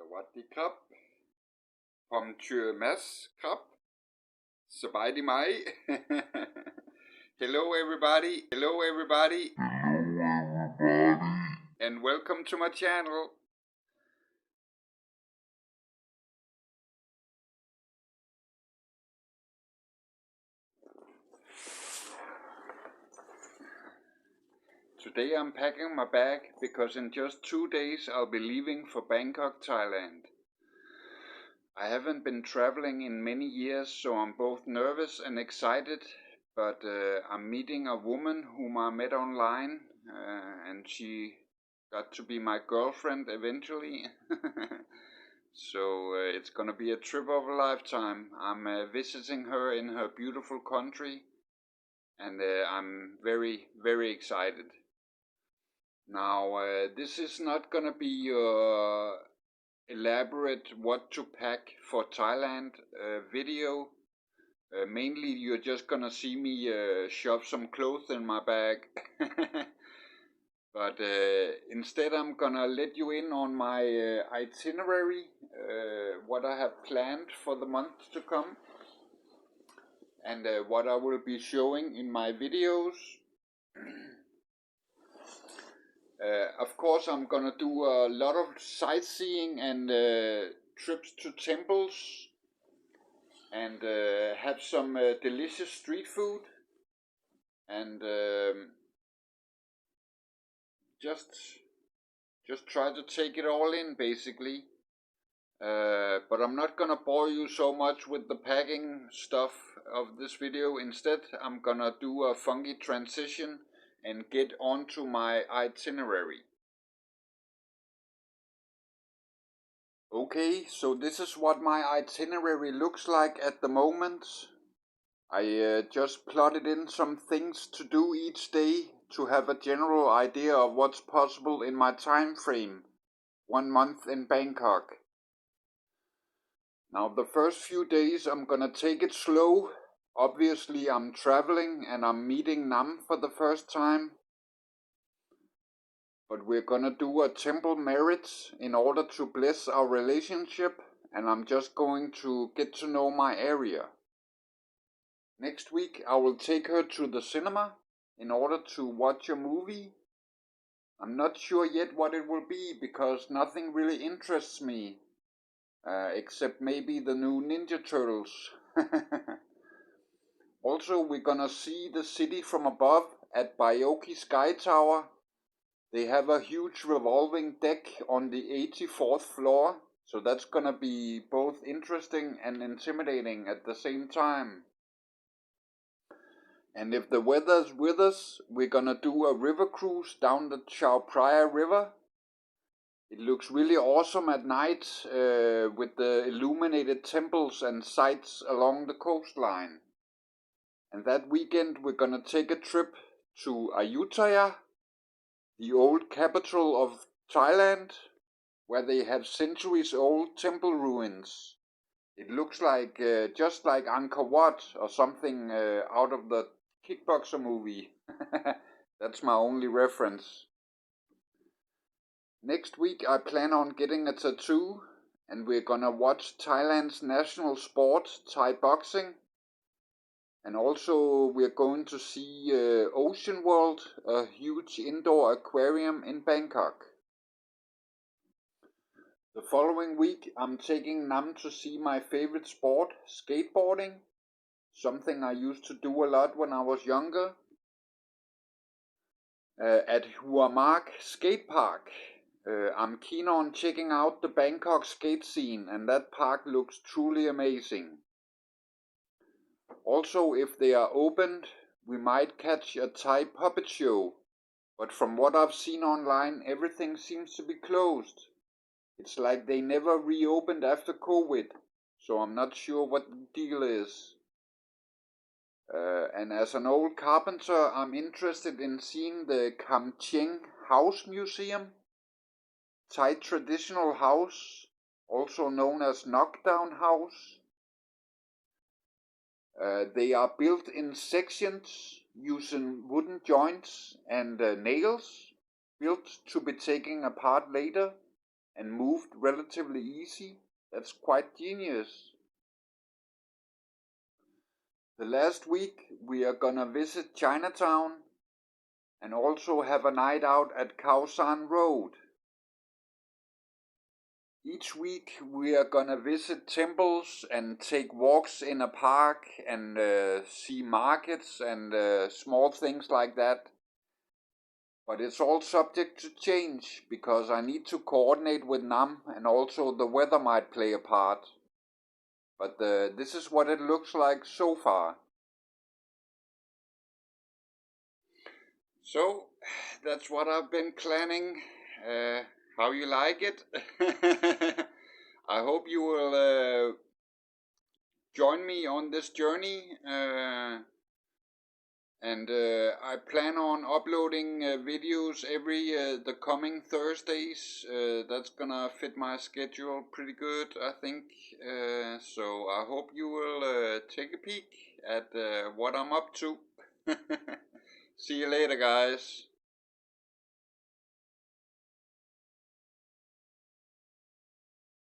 Sawadee krab. Pomtyr Mads krab. Sabadi mai. Hello everybody. Hello everybody. And welcome to my channel. Today I'm packing my bag because in just 2 days I'll be leaving for Bangkok, Thailand. I haven't been traveling in many years, so I'm both nervous and excited, but I'm meeting a woman whom I met online, and she got to be my girlfriend eventually. So it's gonna be a trip of a lifetime. I'm visiting her in her beautiful country, and I'm very, very excited. Now, this is not gonna be elaborate what to pack for Thailand video. Mainly you're just gonna see me shove some clothes in my bag. But instead I'm gonna let you in on my itinerary, what I have planned for the month to come, and what I will be showing in my videos. Of course I'm gonna do a lot of sightseeing and trips to temples, and have some delicious street food, and just try to take it all in basically. But I'm not gonna bore you so much with the packing stuff of this video. Instead I'm gonna do a funky transition and get on to my itinerary. Okay, so this is what my itinerary looks like at the moment. I just plotted in some things to do each day to have a general idea of what's possible in my time frame, 1 month in Bangkok. Now the first few days I'm gonna take it slow. Obviously I'm traveling and I'm meeting Nam for the first time. But we're gonna do a temple marriage in order to bless our relationship, and I'm just going to get to know my area. Next week I will take her to the cinema in order to watch a movie. I'm not sure yet what it will be because nothing really interests me, except maybe the new Ninja Turtles. Also we're gonna see the city from above at Bayoki Sky Tower. They have a huge revolving deck on the 84th floor, so that's gonna be both interesting and intimidating at the same time. And if the weather's with us, we're gonna do a river cruise down the Chao Phraya River. It looks really awesome at night with the illuminated temples and sights along the coastline. And that weekend we're gonna take a trip to Ayutthaya, the old capital of Thailand, where they have centuries-old temple ruins. It looks like just like Angkor Wat or something out of the Kickboxer movie. That's my only reference. Next week I plan on getting a tattoo, and we're gonna watch Thailand's national sport, Thai boxing. And also we're going to see Ocean World, a huge indoor aquarium in Bangkok. The following week I'm taking Nam to see my favorite sport, skateboarding, something I used to do a lot when I was younger. At Hua Mak Skate Park, I'm keen on checking out the Bangkok skate scene, and that park looks truly amazing. Also, if they are opened, we might catch a Thai puppet show, but from what I've seen online, everything seems to be closed. It's like they never reopened after COVID, so I'm not sure what the deal is. And as an old carpenter, I'm interested in seeing the Kam Cheng House Museum, Thai traditional house, also known as knockdown house. They are built in sections using wooden joints and nails, built to be taken apart later. and moved relatively easy. That's quite genius. The last week we are gonna visit Chinatown and also have a night out at Khao San Road. Each week we are gonna visit temples and take walks in a park and see markets and small things like that. But it's all subject to change because I need to coordinate with Nam and also the weather might play a part. But this is what it looks like so far. So that's what I've been planning. How you like it? I hope you will join me on this journey. And I plan on uploading videos every the coming Thursdays. That's gonna fit my schedule pretty good, I think. So I hope you will take a peek at what I'm up to. See you later, guys.